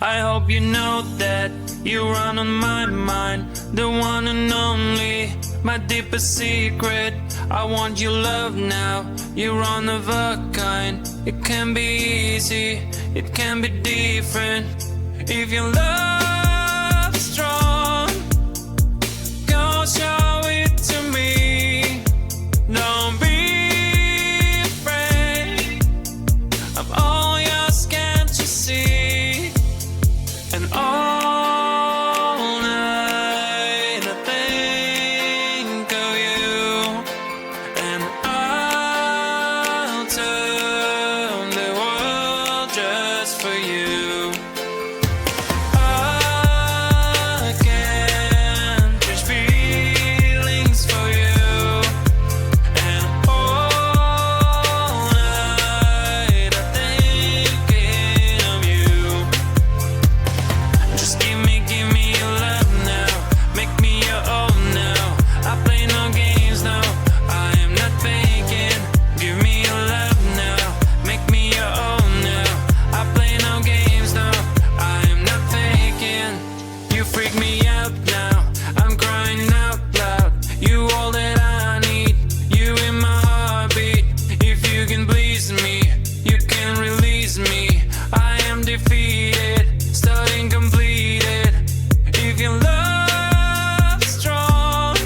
I hope you know that you run on my mind, the one and only, my deepest secret. I want your love now, you're one of a kind. It can be easy, it can be different. If your love is strong, go show it to me. Don't be afraid of all yours, can't you see? And all night I think of you, and I'll turn the world just for you. I can catch feelings for you, and all night I thinking of you. Just give me your love now, make me your own now. I play no games now, I am not faking. Give me your love now, make me your own now. I play no games now, I am not faking. You freak me out now, I'm crying out loud. You all that I need, you in my heartbeat. If you can please me, you can release me. I am defeated, starting completed. If your love is strong,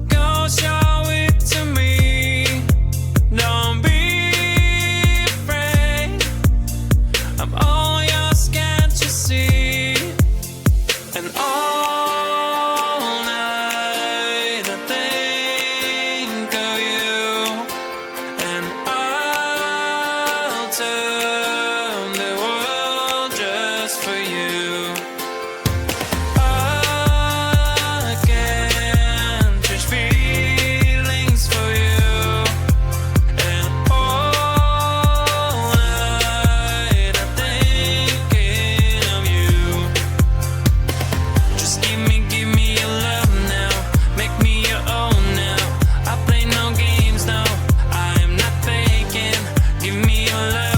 go show it to me. Don't be afraid, I'm all yours, can't you see? And all night I think of you, and I'll turn the world just for you. I can catch feelings for you, and all night I'm thinking of you. Just give me your love now, make me your own now. I play no games now, I am not faking. Give me your love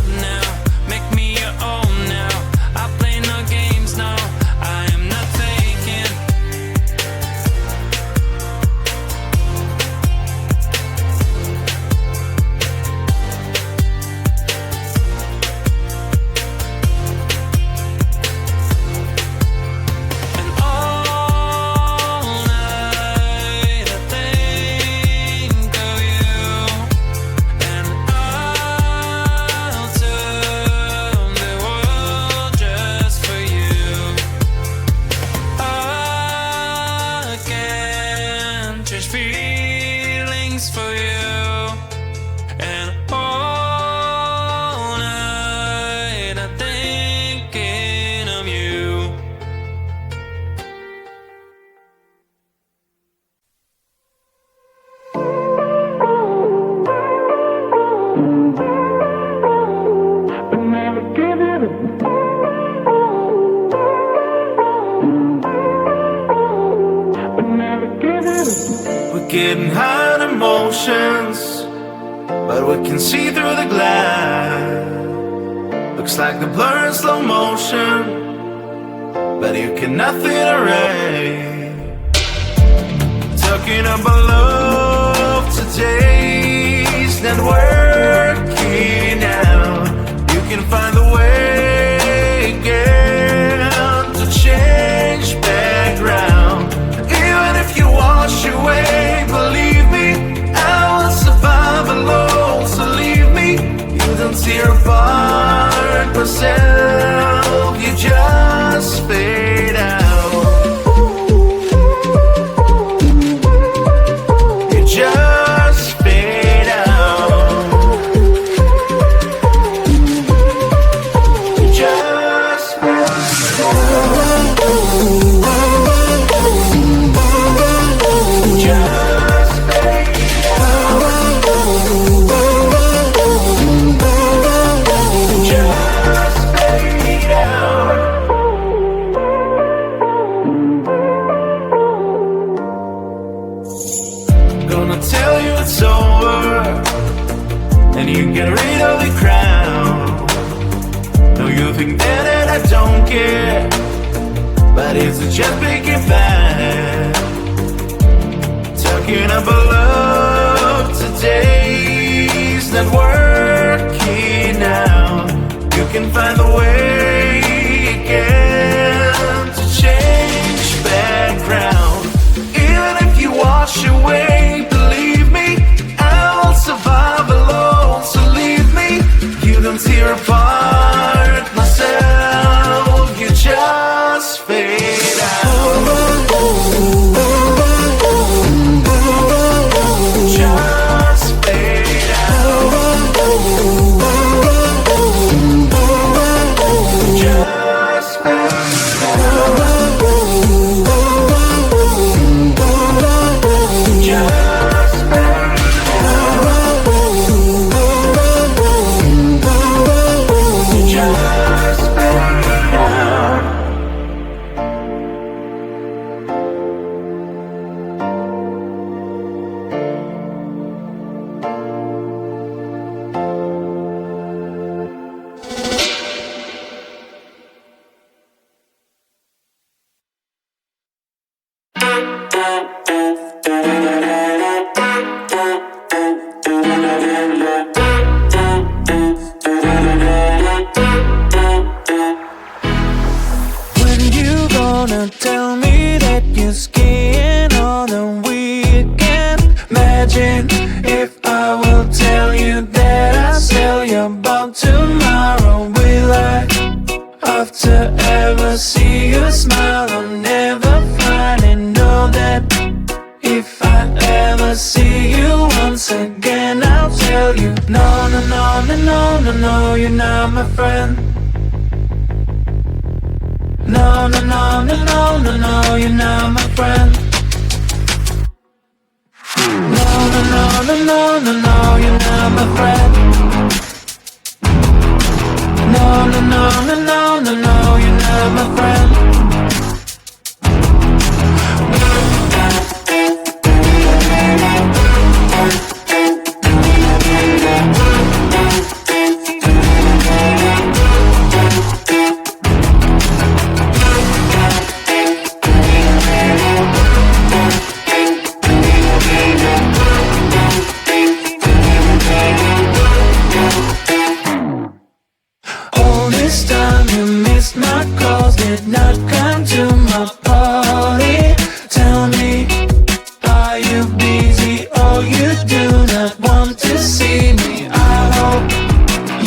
We're getting high on emotions, but we can see through the glass. Looks like the blur in slow motion, but you cannot feel array. Talking about love today's not working out. You can find the way again to change background. Even if you wash away, believe me, I will survive alone. So leave me, you don't tear apart myself, you just fade out. You just fade out. You just fade out. Gonna tell you it's over, and you get rid of the crown. No, you think that I don't care, but it's just big and bad. Talking about love today's not working out. You can find the way again to change background. Even if you wash away, believe me, I'll survive alone. So leave me, you don't tear apart myself, you just fade out. Just fade out. Just fade When you gonna tell me that you're skiing on the weekend? Imagine if I will tell you that I sell your boat tomorrow. Will I, after ever see you smile, I'll never finally know that. If I ever see you once again, I'll tell you, no, no, no, no, no, no, no, you're not my friend. No, no, no, no, no, no, no, you're not my friend. No, no, no, no, no, no, no, you're not my friend. No, no, no, no, no, no, no, you're not my friend. All this time you missed my calls, did not come to my party. Tell me, are you busy or you do not want to see me? I hope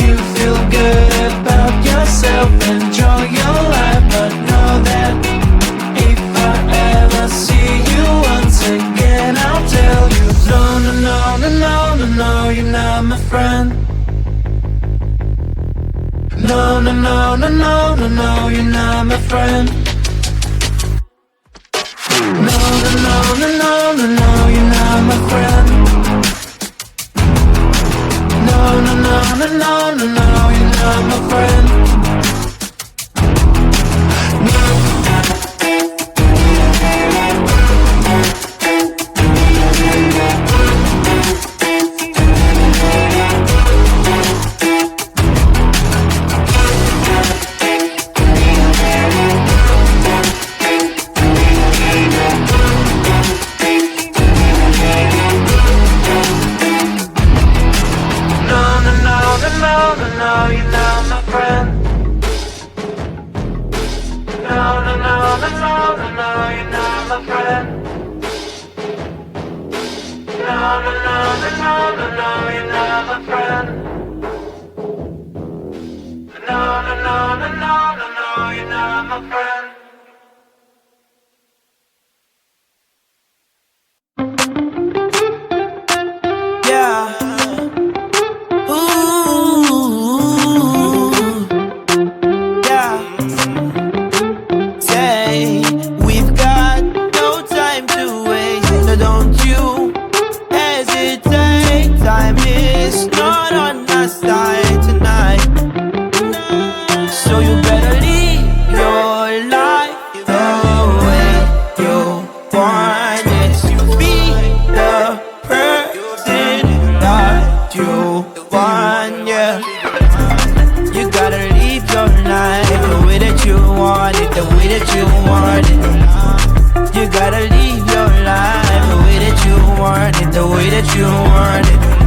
you feel good about yourself, enjoy your life, but know that if I ever see you once again, I'll tell you, no, no, no, no, no, no, no, you're not my friend. No, no, no, no, no, no, no, you're not my friend. No, no, no, no, no, no, no, you're not my friend. No, no, no, no, no, no, no, you're not my friend. not my friend. No, no, no, no, no, no, no, you're not my friend. No, no, no, no, no, no, no, you're not my friend. No, no, no, no, no, no, no, you're not my friend. Yeah. Ooh. Yeah. Say we've got no time to waste. So don't you hesitate. Time is not on our side tonight. So you better live your life the way you want it to be. The person that you want, yeah. You gotta live your life the way that you want it, the way that you want it. You gotta live your life the way that you want it, the way that you want it.